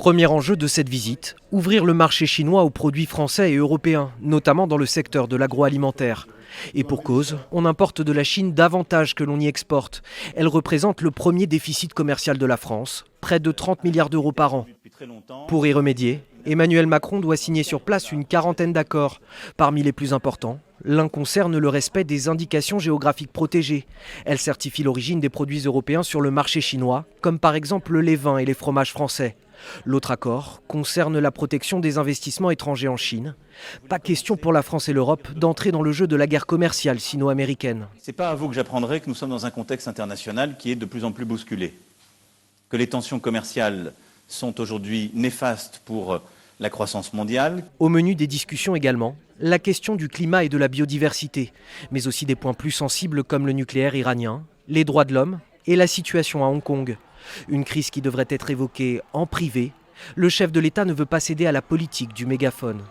Premier enjeu de cette visite, ouvrir le marché chinois aux produits français et européens, notamment dans le secteur de l'agroalimentaire. Et pour cause, on importe de la Chine davantage que l'on y exporte. Elle représente le premier déficit commercial de la France, près de 30 milliards d'euros par an. Pour y remédier, Emmanuel Macron doit signer sur place une quarantaine d'accords. Parmi les plus importants, l'un concerne le respect des indications géographiques protégées. Elle certifie l'origine des produits européens sur le marché chinois, comme par exemple les vins et les fromages français. L'autre accord concerne la protection des investissements étrangers en Chine. Pas question pour la France et l'Europe d'entrer dans le jeu de la guerre commerciale sino-américaine. Ce n'est pas à vous que j'apprendrai que nous sommes dans un contexte international qui est de plus en plus bousculé. Que les tensions commerciales sont aujourd'hui néfastes pour la croissance mondiale. Au menu des discussions également, la question du climat et de la biodiversité, mais aussi des points plus sensibles comme le nucléaire iranien, les droits de l'homme et la situation à Hong Kong. Une crise qui devrait être évoquée en privé. Le chef de l'État ne veut pas céder à la politique du mégaphone.